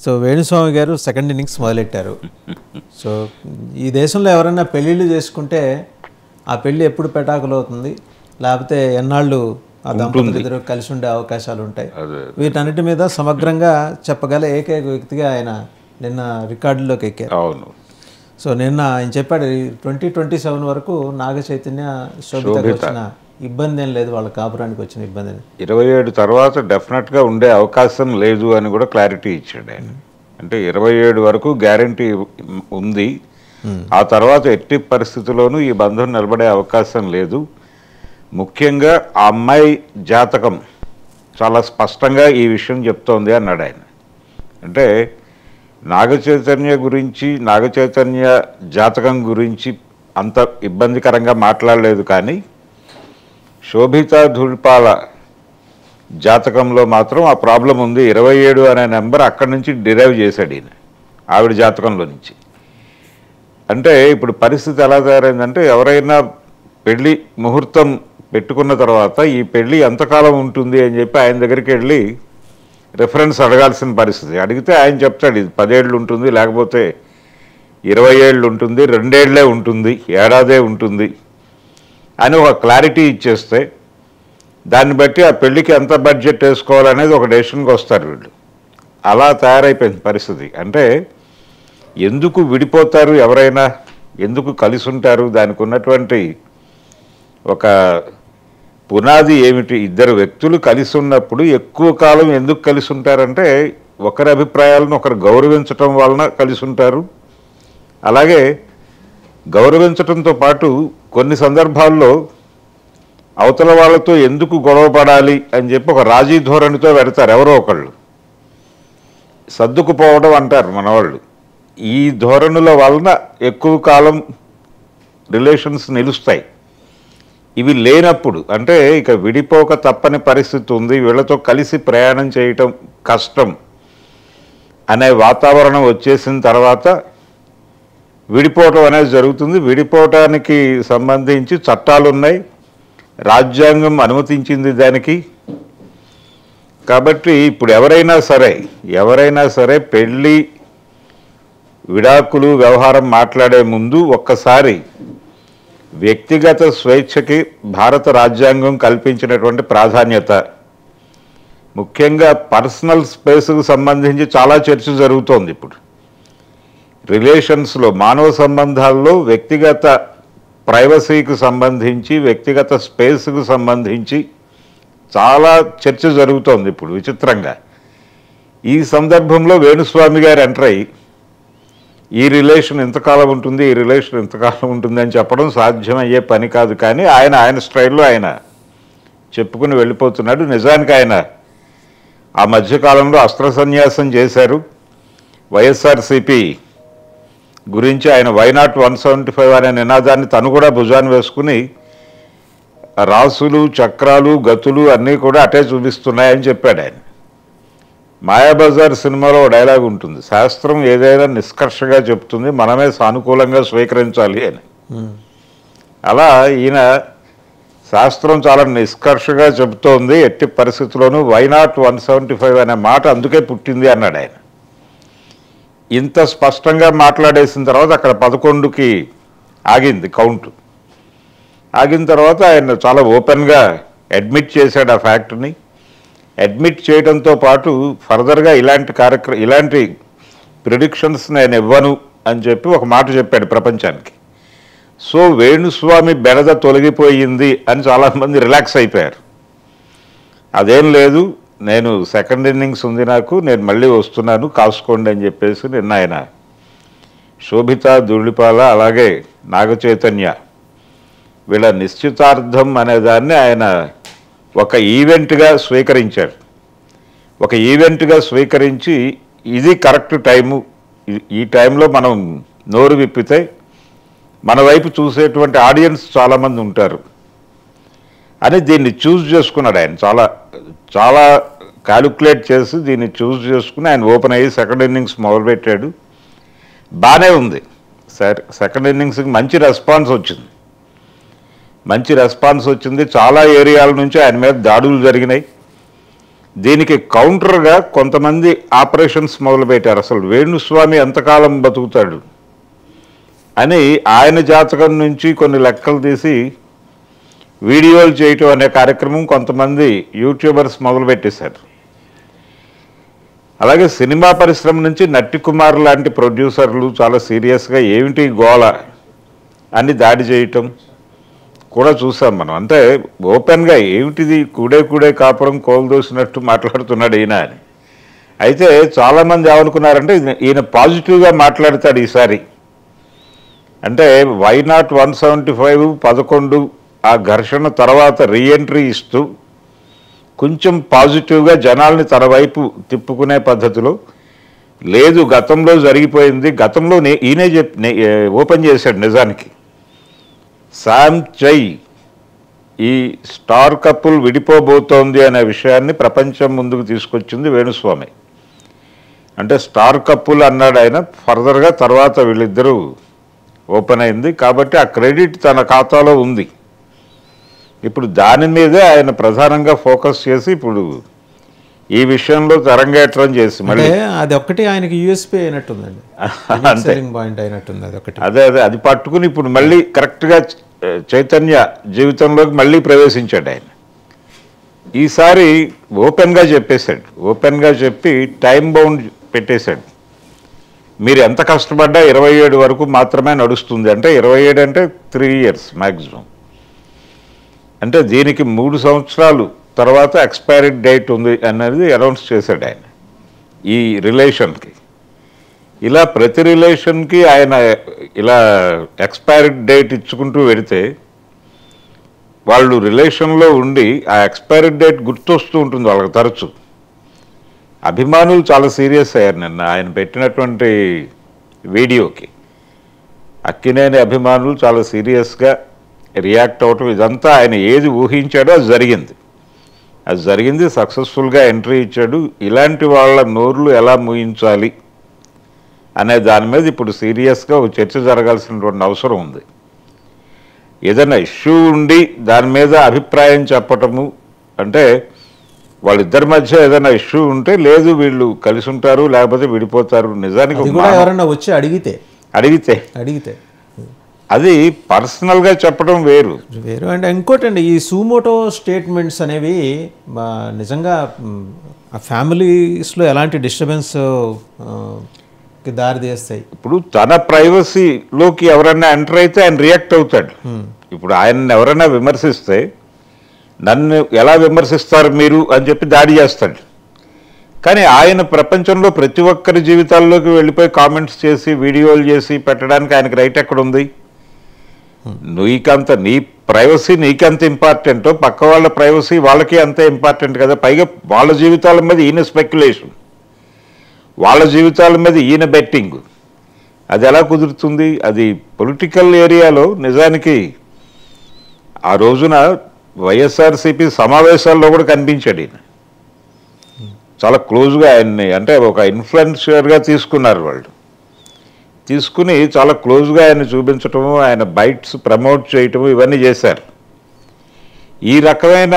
So Venu Swamy గారు second innings మొదలెట్టారు. So ఈ దేశంలో ఎవరైనా పెళ్ళిళ్ళు చేసుకుంటే ఆ పెళ్ళి ఎప్పుడు పెటాకులు అవుతుంది, లేకపోతే ఎన్నాళ్ళు ఆ దంపతులు ఇద్దరు కలిసి ఉండే అవకాశాలు ఉంటాయి. వీటన్నిటి మీద సమగ్రంగా చెప్పగల ఏకైక వ్యక్తిగా ఆయన నిన్న రికార్డులోకి ఎక్కారు. అవును. సో నిన్న ఆయన చెప్పాడు 2027 వరకు నాగ చైతన్య శోభితకు వచ్చిన ఇబ్బంది ఏం లేదు, వాళ్ళ కాపురానికి వచ్చిన ఇబ్బంది 27 తర్వాత డెఫినెట్గా ఉండే అవకాశం లేదు అని కూడా క్లారిటీ ఇచ్చాడు ఆయన. అంటే 27 వరకు గ్యారంటీ ఉంది, ఆ తర్వాత ఎట్టి పరిస్థితుల్లోనూ ఈ బంధం నిలబడే అవకాశం లేదు. ముఖ్యంగా ఆ అమ్మాయి జాతకం చాలా స్పష్టంగా ఈ విషయం చెప్తోంది అన్నాడు ఆయన. అంటే నాగచైతన్య గురించి, నాగచైతన్య జాతకం గురించి అంత ఇబ్బందికరంగా మాట్లాడలేదు, కానీ శోభిత ధూళిపాల జాతకంలో మాత్రం ఆ ప్రాబ్లం ఉంది. 27 అనే నెంబర్ అక్కడి నుంచి డిరైవ్ చేశాడు ఈయన, ఆవిడ జాతకంలో నుంచి. అంటే ఇప్పుడు పరిస్థితి ఎలా తయారైందంటే, ఎవరైనా పెళ్ళి ముహూర్తం పెట్టుకున్న తర్వాత ఈ పెళ్ళి ఎంతకాలం ఉంటుంది అని చెప్పి ఆయన దగ్గరికి వెళ్ళి రిఫరెన్స్ అడగాల్సిన పరిస్థితి. అడిగితే ఆయన చెప్తాడు ఇది 10 ఏళ్ళు ఉంటుంది, లేకపోతే 20 ఏళ్ళు ఉంటుంది, 2 ఏళ్లే ఉంటుంది, ఏడాదే ఉంటుంది అని ఒక క్లారిటీ ఇచ్చేస్తే దాన్ని బట్టి ఆ పెళ్ళికి ఎంత బడ్జెట్ వేసుకోవాలనేది ఒక డెసిషన్కి వస్తారు వీళ్ళు. అలా తయారైపోయింది పరిస్థితి. అంటే ఎందుకు విడిపోతారు ఎవరైనా, ఎందుకు కలిసి ఉంటారు, దానికి ఉన్నటువంటి ఒక పునాది ఏమిటి? ఇద్దరు వ్యక్తులు కలిసి ఉన్నప్పుడు ఎక్కువ కాలం ఎందుకు కలిసి ఉంటారంటే ఒకరి అభిప్రాయాలను ఒకరు గౌరవించటం వలన కలిసి ఉంటారు. అలాగే గౌరవించటంతో పాటు కొన్ని సందర్భాల్లో అవతల వాళ్ళతో ఎందుకు గొడవ పడాలి అని చెప్పి ఒక రాజీ ధోరణితో పెడతారు ఎవరో ఒకళ్ళు. సర్దుకుపోవడం అంటారు మనవాళ్ళు. ఈ ధోరణుల వలన ఎక్కువ కాలం రిలేషన్స్ నిలుస్తాయి. ఇవి లేనప్పుడు, అంటే ఇక విడిపోక తప్పని పరిస్థితి ఉంది, వీళ్ళతో కలిసి ప్రయాణం చేయటం కష్టం అనే వాతావరణం వచ్చేసిన తర్వాత విడిపోవటం అనేది జరుగుతుంది. విడిపోవటానికి సంబంధించి చట్టాలు ఉన్నాయి, రాజ్యాంగం అనుమతించింది దానికి. కాబట్టి ఇప్పుడు ఎవరైనా సరే పెళ్ళి విడాకులు వ్యవహారం మాట్లాడే ముందు ఒక్కసారి వ్యక్తిగత స్వేచ్ఛకి భారత రాజ్యాంగం కల్పించినటువంటి ప్రాధాన్యత, ముఖ్యంగా పర్సనల్ స్పేస్కు సంబంధించి చాలా చర్చ జరుగుతోంది ఇప్పుడు. రిలేషన్స్లో, మానవ సంబంధాల్లో వ్యక్తిగత ప్రైవసీకి సంబంధించి, వ్యక్తిగత స్పేస్కు సంబంధించి చాలా చర్చ జరుగుతోంది ఇప్పుడు విచిత్రంగా. ఈ సందర్భంలో వేణుస్వామి గారు ఎంటర్ అయ్యి ఈ రిలేషన్ ఎంతకాలం ఉంటుంది, ఈ రిలేషన్ ఎంతకాలం ఉంటుంది అని చెప్పడం సాధ్యమయ్యే పని కాదు. కానీ ఆయన స్టైల్లో ఆయన చెప్పుకుని వెళ్ళిపోతున్నాడు. నిజానికి ఆయన ఆ మధ్యకాలంలో అస్త్ర సన్యాసం చేశారు. వైఎస్ఆర్సీపీ గురించి ఆయన వైనాట్ 175 అనే నినాదాన్ని తను కూడా భుజాన్ని వేసుకుని రాసులు, చక్రాలు, గతులు అన్నీ కూడా అటే చూపిస్తున్నాయని చెప్పాడు ఆయన. మాయాబజార్ సినిమాలో డైలాగ్ ఉంటుంది, శాస్త్రం ఏదైనా నిష్కర్షగా చెప్తుంది, మనమే సానుకూలంగా స్వీకరించాలి అని. అలా ఈయన శాస్త్రం చాలా నిష్కర్షగా చెబుతోంది, ఎట్టి పరిస్థితుల్లోనూ వైనాట్ 175 అనే మాట అందుకే పుట్టింది అన్నాడు ఆయన. ఇంత స్పష్టంగా మాట్లాడేసిన తర్వాత అక్కడ 11కి ఆగింది కౌంటు. ఆగిన తర్వాత ఆయన చాలా ఓపెన్గా అడ్మిట్ చేశాడు ఆ ఫ్యాక్ట్ని. అడ్మిట్ చేయడంతో పాటు ఫర్దర్గా ఇలాంటి ప్రిడిక్షన్స్ నేను ఇవ్వను అని చెప్పి ఒక మాట చెప్పాడు ప్రపంచానికి. సో వేణుస్వామి బెడద తొలగిపోయింది అని చాలామంది రిలాక్స్ అయిపోయారు. అదేం లేదు, నేను సెకండ్ ఇన్నింగ్స్ ఉంది, నేను మళ్ళీ వస్తున్నాను, కాసుకోండి అని చెప్పేసి నిన్న ఆయన శోభిత ధూళిపాల అలాగే నాగచైతన్య వీళ్ళ నిశ్చితార్థం అనేదాన్ని ఆయన ఒక ఈవెంట్గా స్వీకరించారు. ఒక ఈవెంట్గా స్వీకరించి ఇది కరెక్ట్ టైము, ఈ టైంలో మనం నోరు విప్పితే మన వైపు చూసేటువంటి ఆడియన్స్ చాలామంది ఉంటారు అని దీన్ని చూస్ చేసుకున్నాడు ఆయన. చాలా చాలా క్యాలిక్యులేట్ చేసి దీన్ని చూస్ చేసుకుని ఆయన ఓపెన్ అయ్యి సెకండ్ ఇన్నింగ్స్ మొదలుపెట్టాడు. బాగానే ఉంది. సెకండ్ ఇన్నింగ్స్కి మంచి రెస్పాన్స్ వచ్చింది. చాలా ఏరియాల నుంచి ఆయన మీద దాడులు జరిగినాయి. దీనికి కౌంటర్గా కొంతమంది ఆపరేషన్స్ మొదలుపెట్టారు. అసలు వేణుస్వామి ఎంతకాలం బతుకుతాడు అని ఆయన జాతకం నుంచి కొన్ని లెక్కలు తీసి వీడియోలు చేయటం అనే కార్యక్రమం కొంతమంది యూట్యూబర్స్ మొదలుపెట్టేశారు. అలాగే సినిమా పరిశ్రమ నుంచి నట్టి కుమార్ లాంటి ప్రొడ్యూసర్లు చాలా సీరియస్గా ఏమిటి గోల అని దాడి చేయటం కూడా చూసాం మనం. అంటే ఓపెన్గా ఏమిటిది కూడే కాపురం కోల్దోసినట్టు మాట్లాడుతున్నాడు ఈయన అని. అయితే చాలామంది ఏమనుకున్నారంటే ఈయన పాజిటివ్గా మాట్లాడతాడు ఈసారి. అంటే వైనాట్ 175 11 ఆ ఘర్షణ తర్వాత రీఎంట్రీ ఇస్తూ కొంచెం పాజిటివ్గా జనాల్ని తన వైపు తిప్పుకునే పద్ధతిలో, లేదు గతంలో జరిగిపోయింది, గతంలో ఈయనే ఓపెన్ చేశాడు నిజానికి. శామ్ చై ఈ స్టార్ కపుల్ విడిపోబోతోంది అనే విషయాన్ని ప్రపంచం ముందుకు తీసుకొచ్చింది వేణుస్వామి. అంటే స్టార్ కపుల్ అన్నాడు ఆయన, ఫర్దర్గా తర్వాత వీళ్ళిద్దరూ ఓపెన్ అయింది కాబట్టి ఆ క్రెడిట్ తన ఖాతాలో ఉంది. ఇప్పుడు దాని మీదే ఆయన ప్రధానంగా ఫోకస్ చేసి ఇప్పుడు ఈ విషయంలో తరంగేట్రం చేసి మళ్ళీ అది ఒక్కటి ఆయనకి యూఎస్పీ అయినట్టుందండి, పాయింట్ అయినట్టుంది. అదే అది పట్టుకుని ఇప్పుడు మళ్ళీ కరెక్ట్గా చైతన్య జీవితంలోకి మళ్ళీ ప్రవేశించాడు ఆయన. ఈసారి ఓపెన్గా చెప్పేశాడు, ఓపెన్గా చెప్పి టైం బౌండ్ పెట్టేశాడు. మీరు ఎంత కష్టపడ్డా 27 వరకు మాత్రమే నడుస్తుంది. అంటే 27 అంటే 3 years మ్యాక్సిమం. అంటే దీనికి 3 సంవత్సరాలు తర్వాత ఎక్స్పైరీ డేట్ ఉంది అనేది అనౌన్స్ చేశాడు ఆయన ఈ రిలేషన్కి. ఇలా ప్రతి రిలేషన్కి ఆయన ఇలా ఎక్స్పైరీ డేట్ ఇచ్చుకుంటూ వెడితే వాళ్ళు రిలేషన్లో ఉండి ఆ ఎక్స్పైరీ డేట్ గుర్తొస్తూ ఉంటుంది వాళ్ళకి తరచు. అభిమానులు చాలా సీరియస్ అయ్యారు నిన్న ఆయన పెట్టినటువంటి వీడియోకి. అక్కినేని అభిమానులు చాలా సీరియస్గా రియాక్ట్ అవ్వటం, ఇదంతా ఆయన ఏది ఊహించాడో అది జరిగింది, సక్సెస్ఫుల్గా ఎంట్రీ ఇచ్చాడు. ఇలాంటి వాళ్ళ నోర్లు ఎలా మూయించాలి అనే దాని మీద ఇప్పుడు సీరియస్గా ఒక చర్చ జరగాల్సినటువంటి అవసరం ఉంది. ఏదైనా ఇష్యూ ఉండి దాని మీద అభిప్రాయం చెప్పటము అంటే వాళ్ళిద్దరి మధ్య ఏదైనా ఇష్యూ ఉంటే లేదు వీళ్ళు కలిసి ఉంటారు లేకపోతే విడిపోతారు. నిజానికి ఎవరన్నా వచ్చి అడిగితే అది పర్సనల్గా చెప్పడం వేరు. అంటే ఇంకోటండి, ఈ సూమోటో స్టేట్మెంట్స్ అనేవి నిజంగా ఆ ఫ్యామిలీస్లో ఎలాంటి డిస్టర్బెన్స్ దారి తీస్తాయి. ఇప్పుడు తన ప్రైవసీలోకి ఎవరైనా ఎంటర్ అయితే ఆయన రియాక్ట్ అవుతాడు. ఇప్పుడు ఆయన్ని ఎవరైనా విమర్శిస్తే నన్ను ఎలా విమర్శిస్తారు మీరు అని చెప్పి దాడి చేస్తాడు. కానీ ఆయన ప్రపంచంలో ప్రతి ఒక్కరి జీవితాల్లోకి వెళ్ళిపోయి కామెంట్స్ చేసి వీడియోలు చేసి పెట్టడానికి ఆయనకి రైట్ ఎక్కడ ఉంది? నీ ప్రైవసీ నీకెంత ఇంపార్టెంటో పక్క వాళ్ళ ప్రైవసీ వాళ్ళకి అంతే ఇంపార్టెంట్ కదా. పైగా వాళ్ళ జీవితాల మీద ఈయన స్పెక్యులేషన్, వాళ్ళ జీవితాల మీద ఈయన బెట్టింగ్, అది ఎలా కుదురుతుంది? అది పొలిటికల్ ఏరియాలో నిజానికి ఆ రోజున వైఎస్ఆర్సీపీ సమావేశాల్లో కూడా కనిపించాడు ఈయన. చాలా క్లోజ్గా ఆయన్ని అంటే ఒక ఇన్ఫ్లుయెన్షియర్గా తీసుకున్నారు వాళ్ళు. తీసుకుని చాలా క్లోజ్గా ఆయన చూపించటము, ఆయన బైట్స్ ప్రమోట్ చేయటము ఇవన్నీ చేశారు. ఈ రకమైన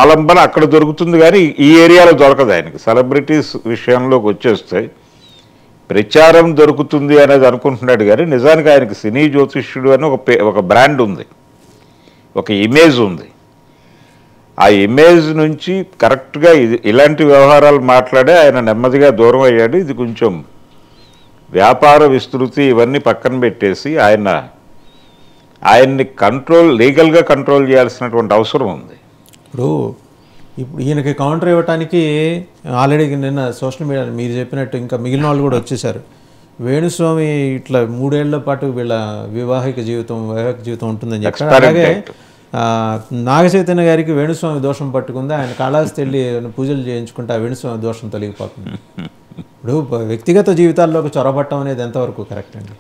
ఆలంబన అక్కడ దొరుకుతుంది కానీ ఈ ఏరియాలో దొరకదు ఆయనకి. సెలబ్రిటీస్ విషయంలోకి వచ్చేస్తే ప్రచారం దొరుకుతుంది అనేది అనుకుంటున్నాడు కానీ నిజానికి ఆయనకి సినీ జ్యోతిష్యుడు అని ఒక బ్రాండ్ ఉంది, ఒక ఇమేజ్ ఉంది. ఆ ఇమేజ్ నుంచి కరెక్ట్గా ఇలాంటి వ్యవహారాలు మాట్లాడే ఆయన నెమ్మదిగా దూరం అయ్యాడు. ఇది కొంచెం వ్యాపార విస్తృతి ఇవన్నీ పక్కన పెట్టేసి ఆయన్ని లీగల్గా కంట్రోల్ చేయాల్సినటువంటి అవసరం ఉంది. ఇప్పుడు ఈయనకి కౌంటర్ ఇవ్వటానికి ఆల్రెడీ నిన్న సోషల్ మీడియా మీరు చెప్పినట్టు ఇంకా మిగిలిన వాళ్ళు కూడా వచ్చేసారు. వేణుస్వామి ఇట్లా 3 ఏళ్ల పాటు వీళ్ళ వైవాహిక జీవితం ఉంటుందని చెప్పారు. అలాగే నాగ చైతన్య గారికి వేణుస్వామి దోషం పట్టుకుంది, ఆయన కాళహస్తి వెళ్ళి పూజలు చేయించుకుంటే ఆ వేణుస్వామి దోషం తొలగిపోతుంది. ఇప్పుడు వ్యక్తిగత జీవితాల్లోకి చొరబట్టం అనేది ఎంతవరకు కరెక్ట్ అండి?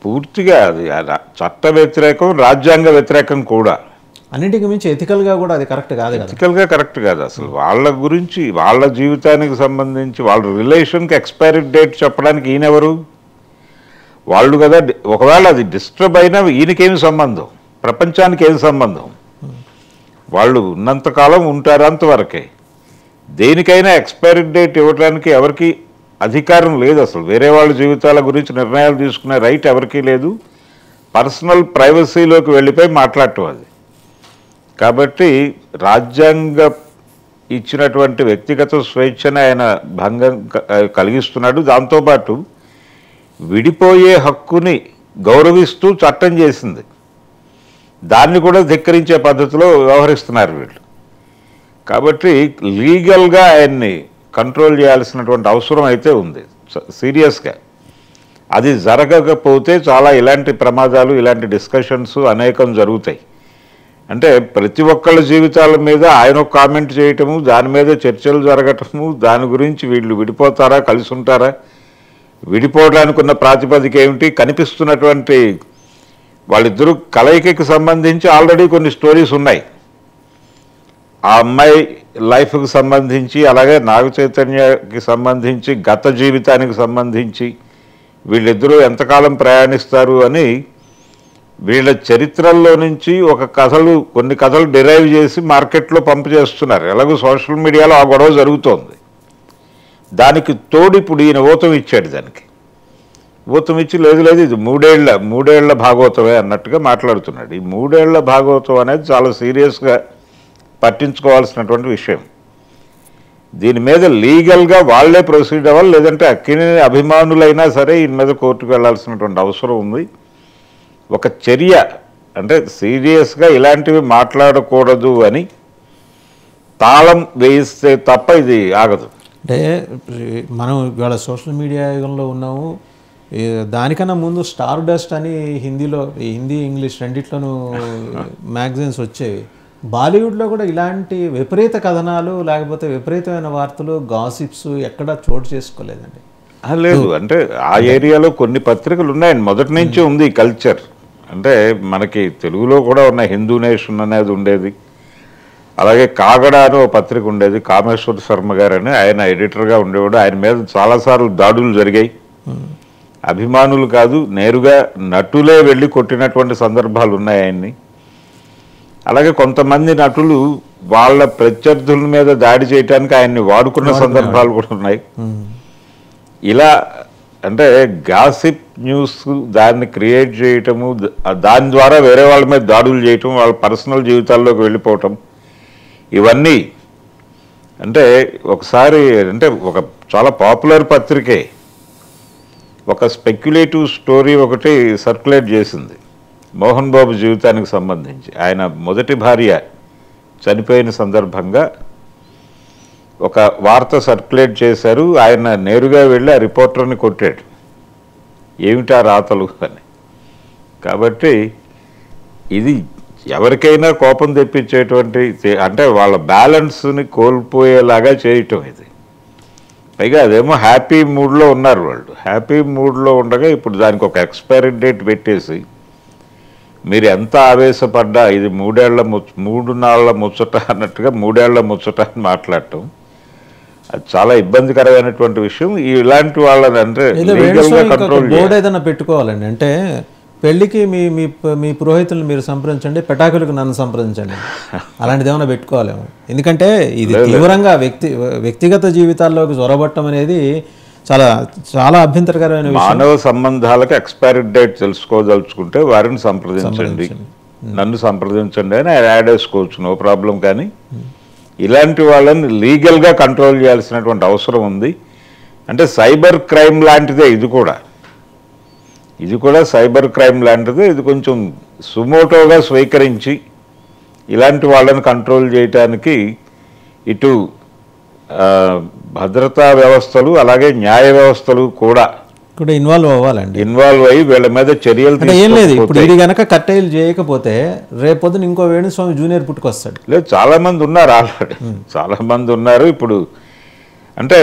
పూర్తిగా అది చట్ట వ్యతిరేకం, రాజ్యాంగ వ్యతిరేకం కూడా. అన్నింటికి మించి ఎథికల్గా కూడా అది కరెక్ట్ కాదు కదా. ఎథికల్గా కరెక్ట్ కాదు అసలు. వాళ్ళ గురించి వాళ్ళ జీవితానికి సంబంధించి వాళ్ళ రిలేషన్కి ఎక్స్పైరీ డేట్ చెప్పడానికి ఈయనెవరు? వాళ్ళు కదా. ఒకవేళ అది డిస్టర్బ్ అయినా ఈయనకేమి సంబంధం, ప్రపంచానికి ఏం సంబంధం? వాళ్ళు ఉన్నంతకాలం ఉంటారు అంతవరకే. దేనికైనా ఎక్స్పైరీ డేట్ ఇవ్వడానికి ఎవరికి అధికారం లేదు. అసలు వేరే వాళ్ళ జీవితాల గురించి నిర్ణయాలు తీసుకునే రైట్ ఎవరికీ లేదు. పర్సనల్ ప్రైవసీలోకి వెళ్ళిపోయి మాట్లాడటం అది. కాబట్టి రాజ్యాంగ ఇచ్చినటువంటి వ్యక్తిగత స్వేచ్ఛను ఆయన భంగం కలిగిస్తున్నాడు. దాంతోపాటు విడిపోయే హక్కుని గౌరవిస్తూ చట్టం చేసింది, దాన్ని కూడా ధిక్కరించే పద్ధతిలో వ్యవహరిస్తున్నారు వీళ్ళు. కాబట్టి లీగల్గా ఆయన్ని కంట్రోల్ చేయాల్సినటువంటి అవసరం అయితే ఉంది సీరియస్గా. అది జరగకపోతే చాలా ఇలాంటి ప్రమాదాలు, ఇలాంటి డిస్కషన్స్ అనేకం జరుగుతాయి. అంటే ప్రతి ఒక్కళ్ళ జీవితాల మీద ఆయన కామెంట్ చేయటము, దాని మీద చర్చలు జరగటము, దాని గురించి వీళ్ళు విడిపోతారా కలిసి ఉంటారా, విడిపోవడానికి ఉన్న ప్రాతిపదిక ఏమిటి, కనిపిస్తున్నటువంటి వాళ్ళిద్దరూ కలయికకి సంబంధించి ఆల్రెడీ కొన్ని స్టోరీస్ ఉన్నాయి. ఆ అమ్మాయి లైఫ్కి సంబంధించి, అలాగే నాగ చైతన్యకి సంబంధించి, గత జీవితానికి సంబంధించి వీళ్ళిద్దరూ ఎంతకాలం ప్రయాణిస్తారు అని వీళ్ళ చరిత్రల్లో నుంచి కొన్ని కథలు డిరైవ్ చేసి మార్కెట్లో పంపు చేస్తున్నారు. ఎలాగో సోషల్ మీడియాలో ఆ గొడవ జరుగుతోంది. దానికి తోడు ఇప్పుడు ఈయన ఊతం ఇచ్చాడు. దానికి ఊతం ఇచ్చి లేదు ఇది మూడేళ్ల భాగవతమే అన్నట్టుగా మాట్లాడుతున్నాడు. ఈ 3 ఏళ్ల భాగవతం అనేది చాలా సీరియస్గా పట్టించుకోవాల్సినటువంటి విషయం. దీని మీద లీగల్గా వాళ్లే ప్రొసీడ్ అవ్వాలి, లేదంటే అక్కినే అభిమానులైనా సరే ఈయన మీద కోర్టుకు వెళ్లాల్సినటువంటి అవసరం ఉంది. ఒక చర్య అంటే సీరియస్గా ఇలాంటివి మాట్లాడకూడదు అని తాళం వేయిస్తే తప్ప ఇది ఆగదు. అంటే మనం ఇవాళ సోషల్ మీడియా యుగంలో ఉన్నాము. దానికన్నా ముందు స్టార్ డస్ట్ అని హిందీ ఇంగ్లీష్ రెండిట్లోనూ మ్యాగజైన్స్ వచ్చేవి. బాలీవుడ్లో కూడా ఇలాంటి విపరీత కథనాలు లేకపోతే విపరీతమైన వార్తలు, గాసిప్స్ ఎక్కడా చోటు చేసుకోలేదండి. లేదు, అంటే ఆ ఏరియాలో కొన్ని పత్రికలు ఉన్నాయండి, మొదటి నుంచి ఉంది కల్చర్. అంటే మనకి తెలుగులో కూడా ఉన్న హిందూ నేషన్ అనేది ఉండేది. అలాగే కాగడ అని ఒక పత్రిక ఉండేది, కామేశ్వర శర్మ గారు అని, ఆయన ఎడిటర్గా ఉండేవాడు. ఆయన మీద చాలాసార్లు దాడులు జరిగాయి. అభిమానులు కాదు, నేరుగా నటులే వెళ్ళి కొట్టినటువంటి సందర్భాలు ఉన్నాయి ఆయన్ని. అలాగే కొంతమంది నటులు వాళ్ళ ప్రత్యర్థుల మీద దాడి చేయడానికి ఆయన్ని వాడుకున్న సందర్భాలు కూడా ఉన్నాయి. ఇలా అంటే గాసిప్ న్యూస్ దాన్ని క్రియేట్ చేయటము, దాని ద్వారా వేరే వాళ్ళ మీద దాడులు చేయటం, వాళ్ళ పర్సనల్ జీవితాల్లోకి వెళ్ళిపోవటం, ఇవన్నీ అంటే ఒకసారి అంటే ఒక చాలా పాపులర్ పత్రికే ఒక స్పెక్యులేటివ్ స్టోరీ ఒకటి సర్క్యులేట్ చేసింది మోహన్ బాబు జీవితానికి సంబంధించి. ఆయన మొదటి భార్య చనిపోయిన సందర్భంగా ఒక వార్త సర్క్యులేట్ చేశారు. ఆయన నేరుగా వెళ్ళి ఆ రిపోర్టర్ని కొట్టాడు, ఏమిటా రాతలు అని. కాబట్టి ఇది ఎవరికైనా కోపం తెప్పించేటువంటి, అంటే వాళ్ళ బ్యాలెన్స్ని కోల్పోయేలాగా చేయటం ఇది. పైగా అదేమో హ్యాపీ మూడ్లో ఉన్నారు వాళ్ళు. హ్యాపీ మూడ్లో ఉండగా ఇప్పుడు దానికి ఒక ఎక్స్పైరీ డేట్ పెట్టేసి మీరు ఎంత ఆవేశపడ్డా ఇది 3 నాళ్ల ముచ్చట అన్నట్టుగా 3 ఏళ్ల ముచ్చట అని మాట్లాడటం అది చాలా ఇబ్బందికరమైనటువంటి విషయం. ఇలాంటి వాళ్ళని అంటే బోర్డు ఏదైనా పెట్టుకోవాలండి. అంటే పెళ్లికి మీ పురోహితులను మీరు సంప్రదించండి, పెటాకులకు నన్ను సంప్రదించండి, అలాంటిది ఏమైనా పెట్టుకోవాలేమో. ఎందుకంటే ఇది తీవ్రంగా వ్యక్తిగత జీవితాల్లోకి చొరబట్టం అనేది చాలా చాలా అభ్యంతరకరమైన విషయం. మానవ సంబంధాలకు ఎక్స్పైరీ డేట్ తెలుసుకోదలుచుకుంటే వారిని సంప్రదించండి, నన్ను సంప్రదించండి అని యాడ్ వేసుకోవచ్చు, నో ప్రాబ్లం. కానీ ఇలాంటి వాళ్ళని లీగల్గా కంట్రోల్ చేయాల్సినటువంటి అవసరం ఉంది. అంటే సైబర్ క్రైమ్ లాంటిదే ఇది కూడా సైబర్ క్రైమ్ లాంటిదే. ఇది కొంచెం సుమోటోగా స్వీకరించి ఇలాంటి వాళ్ళని కంట్రోల్ చేయటానికి ఇటు భద్రతా వ్యవస్థలు అలాగే న్యాయ వ్యవస్థలు కూడా ఇన్వాల్వ్ అవ్వాలండి. ఇన్వాల్వ్ అయ్యి వీళ్ళ మీద చర్యలు ఏం లేదు. ఇప్పుడు ఇది కనుక కట్టేలు చేయకపోతే రేపొద్దున ఇంకో వేణుస్వామి జూనియర్ పుట్టుకొస్తాడు. లేదు, చాలా మంది ఉన్నారు ఆల్రెడీ, చాలా మంది ఉన్నారు. ఇప్పుడు అంటే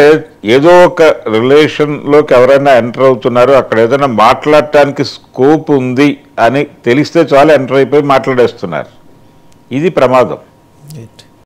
ఏదో ఒక రిలేషన్లోకి ఎవరైనా ఎంటర్ అవుతున్నారు, అక్కడ ఏదైనా మాట్లాడటానికి స్కోప్ ఉంది అని తెలిస్తే చాలు ఎంటర్ అయిపోయి మాట్లాడేస్తున్నారు. ఇది ప్రమాదం.